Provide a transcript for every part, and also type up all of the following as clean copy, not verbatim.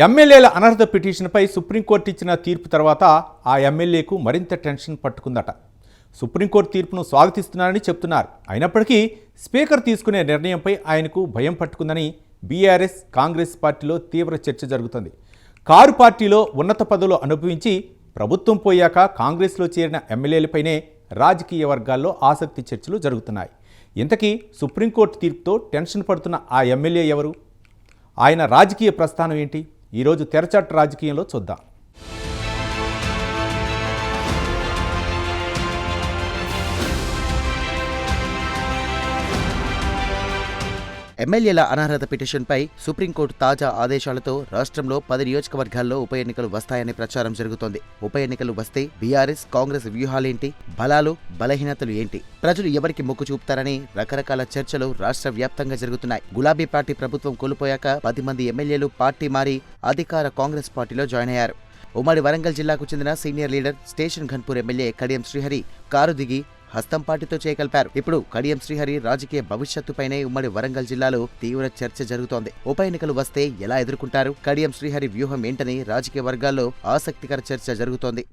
ఎమ్మెల్యేల అనర్హత పిటిషన్పై సుప్రీంకోర్టు ఇచ్చిన తీర్పు తర్వాత ఆ ఎమ్మెల్యేకు మరింత టెన్షన్ పట్టుకుందట. సుప్రీంకోర్టు తీర్పును స్వాగతిస్తున్నారని చెప్తున్నారు. అయినప్పటికీ స్పీకర్ తీసుకునే నిర్ణయంపై ఆయనకు భయం పట్టుకుందని బీఆర్ఎస్ కాంగ్రెస్ పార్టీలో తీవ్ర చర్చ జరుగుతుంది. కారు పార్టీలో ఉన్నత పదవులు అనుభవించి ప్రభుత్వం పోయాక కాంగ్రెస్లో చేరిన ఎమ్మెల్యేలపైనే రాజకీయ వర్గాల్లో ఆసక్తి చర్చలు జరుగుతున్నాయి. ఇంతకీ సుప్రీంకోర్టు తీర్పుతో టెన్షన్ పడుతున్న ఆ ఎమ్మెల్యే ఎవరు? ఆయన రాజకీయ ప్రస్థానం ఏంటి? ఈరోజు తెరచాటు రాజకీయంలో చూద్దాం. ఎమ్మెల్యేల అనర్హత పిటిషన్పై సుప్రీంకోర్టు తాజా ఆదేశాలతో రాష్ట్రంలో 10 నియోజకవర్గాల్లో ఉప ఎన్నికలు వస్తాయని ప్రచారం జరుగుతోంది. ఉప ఎన్నికలు వస్తే బీఆర్ఎస్ కాంగ్రెస్ వ్యూహాలేంటి, బలాలు బలహీనతలు ఏంటి, ప్రజలు ఎవరికి మొక్కు చూపుతారని రకరకాల చర్చలు రాష్ట్ర వ్యాప్తంగా జరుగుతున్నాయి. గులాబీ పార్టీ ప్రభుత్వం కోల్పోయాక 10 మంది ఎమ్మెల్యేలు పార్టీ మారి అధికార కాంగ్రెస్ పార్టీలో జాయిన్ అయ్యారు. ఉమ్మడి వరంగల్ జిల్లాకు చెందిన senior leader station Ghanpur MLA Kadiyam Srihari car దిగి హస్తం పార్టీతో చేయగలిపారు. ఇప్పుడు కడియం శ్రీహరి రాజకీయ భవిష్యత్తుపైనే ఉమ్మడి వరంగల్ జిల్లాలో తీవ్ర చర్చ జరుగుతోంది. ఉప ఎన్నికలు వస్తే ఎలా ఎదుర్కొంటారు, కడియం శ్రీహరి వ్యూహం ఏంటని రాజకీయ వర్గాల్లో ఆసక్తికర చర్చ జరుగుతోంది.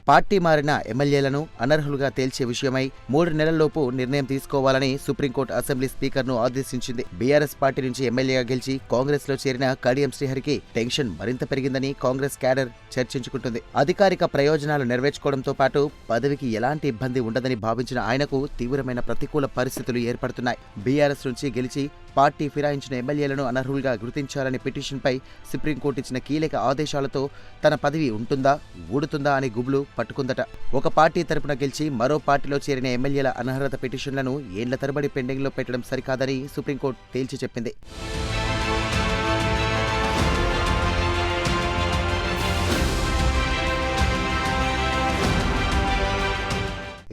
పార్టీ మారిన ఎమ్మెల్యేలను అనర్హులుగా తేల్చే విషయమై 3 నెలల్లోపు నిర్ణయం తీసుకోవాలని సుప్రీంకోర్టు అసెంబ్లీ స్పీకర్ను ఆదేశించింది. బీఆర్ఎస్ పార్టీ నుంచి ఎమ్మెల్యేగా గెలిచి కాంగ్రెస్ లో చేరిన కడియం శ్రీహరికి టెన్షన్ మరింత పెరిగిందని కాంగ్రెస్ క్యాడర్ చర్చించుకుంటుంది. అధికారిక ప్రయోజనాలు నెరవేర్చుకోవడంతో పాటు పదవికి ఎలాంటి ఇబ్బంది ఉండదని భావించిన ఆయనకు తీవ్రమైన ప్రతికూల పరిస్థితులు ఏర్పడుతున్నాయి. బీఆర్ఎస్ నుంచి గెలిచి పార్టీ ఫిరాయించిన ఎమ్మెల్యేలను అనర్హులుగా గుర్తించాలని పిటిషన్పై సుప్రీంకోర్టు ఇచ్చిన కీలక ఆదేశాలతో తన పదవి ఉంటుందా ఊడుతుందా అని గుబులు పట్టుకుందట. ఒక పార్టీ తరపున గెలిచి మరో పార్టీలో చేరిన ఎమ్మెల్యేల అనర్హత పిటిషన్లను ఏళ్ల తరబడి పెండింగ్లో పెట్టడం సరికాదని సుప్రీంకోర్టు తేల్చి చెప్పింది.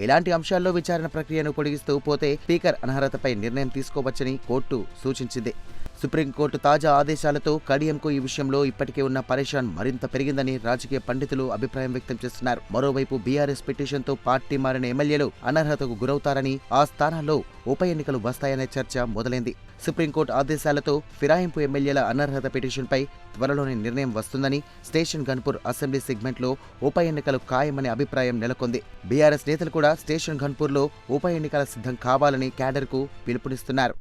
ఇలాంటి అంశాల్లో విచారణ ప్రక్రియను పొడిగిస్తూ పోతే స్పీకర్ అనర్హతపై నిర్ణయం తీసుకోవచ్చని కోర్టు సూచించింది. సుప్రీంకోర్టు తాజా ఆదేశాలతో కడియంకు ఈ విషయంలో ఇప్పటికే ఉన్న పరేషాన్ మరింత పెరిగిందని రాజకీయ పండితులు అభిప్రాయం వ్యక్తం చేస్తున్నారు. మరోవైపు బీఆర్ఎస్ పిటిషన్తో పార్టీ మారిన ఎమ్మెల్యేలు అనర్హతకు గురవుతారని, ఆ స్థానాల్లో ఉప ఎన్నికలు వస్తాయనే చర్చ మొదలైంది. సుప్రీంకోర్టు ఆదేశాలతో ఫిరాయింపు ఎమ్మెల్యేల అనర్హత పిటిషన్పై త్వరలోనే నిర్ణయం వస్తుందని, స్టేషన్ ఘన్పూర్ అసెంబ్లీ సెగ్మెంట్లో ఉప ఎన్నికలు ఖాయమనే అభిప్రాయం నెలకొంది. బీఆర్ఎస్ నేతలు కూడా స్టేషన్ ఘన్పూర్లో ఉప ఎన్నికల సిద్ధం కావాలని క్యాడర్కు పిలుపునిస్తున్నారు.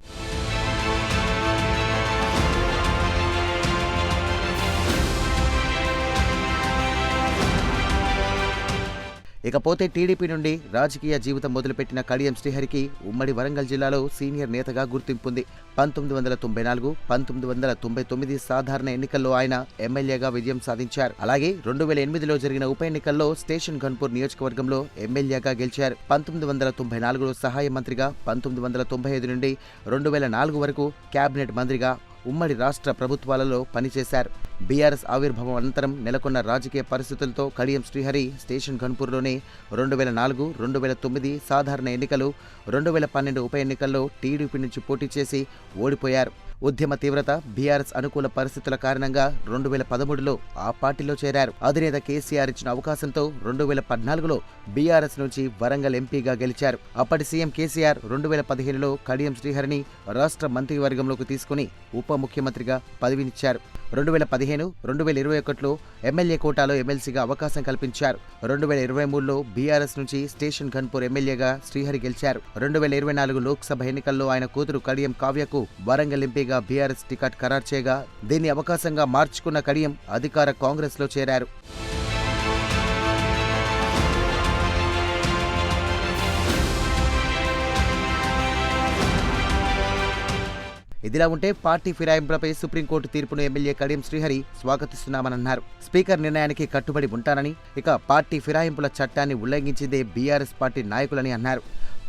ఇకపోతే టీడీపీ నుండి రాజకీయ జీవితం మొదలుపెట్టిన కడియం శ్రీహరికి ఉమ్మడి వరంగల్ జిల్లాలో సీనియర్ నేతగా గుర్తింపుంది. 1994, 1999 సాధారణ ఎన్నికల్లో ఆయన ఎమ్మెల్యేగా విజయం సాధించారు. అలాగే 2008లో జరిగిన ఉప ఎన్నికల్లో స్టేషన్ ఘన్పూర్ నియోజకవర్గంలో ఎమ్మెల్యేగా గెలిచారు. 1994లో సహాయ మంత్రిగా, 1995 నుండి 2004 వరకు కేబినెట్ మంత్రిగా ఉమ్మడి రాష్ట్ర ప్రభుత్వాలలో పనిచేశారు. బీఆర్ఎస్ ఆవిర్భావం అనంతరం నెలకొన్న రాజకీయ పరిస్థితులతో కడియం శ్రీహరి స్టేషన్ ఘన్పూర్లోనే 2004, 2009 సాధారణ ఎన్నికలు, 2012 ఉప ఎన్నికల్లో టీడీపీ నుంచి పోటీ చేసి ఓడిపోయారు. ఉద్యమ తీవ్రత, బీఆర్ఎస్ అనుకూల పరిస్థితుల కారణంగా 2013లో ఆ పార్టీలో చేరారు. అధినేత కేసీఆర్ ఇచ్చిన అవకాశంతో 2014లో బీఆర్ఎస్ నుంచి వరంగల్ ఎంపీగా గెలిచారు. అప్పటి సీఎం కేసీఆర్ 2015లో కడియం శ్రీహరిని రాష్ట్ర మంత్రివర్గంలోకి తీసుకుని ఉప ముఖ్యమంత్రిగా పదవినిచ్చారు. 2015, 2021లో ఎమ్మెల్యే కోటాలో ఎమ్మెల్సీగా అవకాశం కల్పించారు. 2023లో బీఆర్ఎస్ నుంచి స్టేషన్ ఘన్పూర్ ఎమ్మెల్యేగా శ్రీహరి గెలిచారు. 2024 లోక్సభ ఎన్నికల్లో ఆయన కూతురు కడియం కావ్యకు వరంగల్ ఎంపీగా బీఆర్ఎస్ టికెట్ ఖరారు చేయగా దీన్ని అవకాశంగా మార్చుకున్న కడియం అధికార కాంగ్రెస్లో చేరారు. ఇదిలా ఉంటే పార్టీ ఫిరాయింపులపై సుప్రీంకోర్టు తీర్పును ఎమ్మెల్యే కడియం శ్రీహరి స్వాగతిస్తున్నామన్నారు. స్పీకర్ నిర్ణయానికి కట్టుబడి ఉంటానని, ఇక పార్టీ ఫిరాయింపుల చట్టాన్ని ఉల్లంఘించిందే బీఆర్ఎస్ పార్టీ నాయకులని అన్నారు.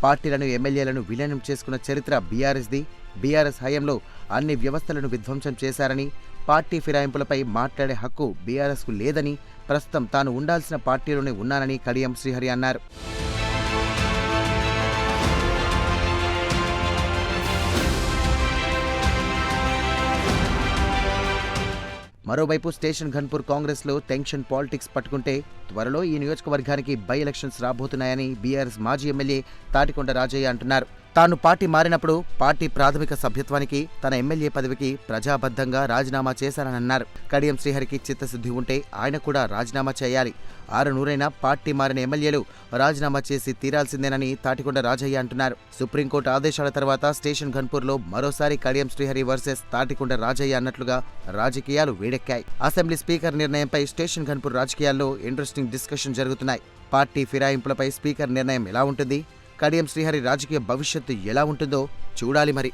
పార్టీలను, ఎమ్మెల్యేలను విలీనం చేసుకున్న చరిత్ర బీఆర్ఎస్ది. బీఆర్ఎస్ హయాంలో అన్ని వ్యవస్థలను విధ్వంసం చేశారని, పార్టీ ఫిరాయింపులపై మాట్లాడే హక్కు బీఆర్ఎస్కు లేదని, ప్రస్తుతం తాను ఉండాల్సిన పార్టీలోనే ఉన్నానని కడియం శ్రీహరి అన్నారు. మరోవైపు స్టేషన్ ఘన్పూర్ కాంగ్రెస్లో టెన్షన్ పాలిటిక్స్ పట్టుకుంటే త్వరలో ఈ నియోజకవర్గానికి బై ఎలక్షన్స్ రాబోతున్నాయని బీఆర్ఎస్ మాజీ ఎమ్మెల్యే తాటికొండ రాజయ్య అంటున్నారు. తాను పార్టీ మారినప్పుడు పార్టీ ప్రాథమిక సభ్యత్వానికి తన ఎమ్మెల్యే పదవికి ప్రజాబద్ధంగా రాజీనామా చేశారన్నారు. కడియం శ్రీహరికి చిత్తశుద్ధి ఉంటే ఆయన కూడా రాజీనామా చేయాలి. 6 పార్టీ మారిన ఎమ్మెల్యేలు రాజీనామా చేసి తీరాల్సిందేనని తాటికొండ రాజయ్య అంటున్నారు. సుప్రీంకోర్టు ఆదేశాల తర్వాత స్టేషన్ ఘన్పూర్లో మరోసారి కడియం శ్రీహరి వర్సెస్ తాటికొండ రాజయ్య అన్నట్లుగా రాజకీయాలు వేడెక్కాయి. అసెంబ్లీ స్పీకర్ నిర్ణయంపై స్టేషన్ ఘన్పూర్ రాజకీయాల్లో ఇంట్రెస్టింగ్ డిస్కషన్ జరుగుతున్నాయి. పార్టీ ఫిరాయింపులపై స్పీకర్ నిర్ణయం ఎలా ఉంటుంది, కడియం శ్రీహరి రాజకీయ భవిష్యత్తు ఎలా ఉంటుందో చూడాలి మరి.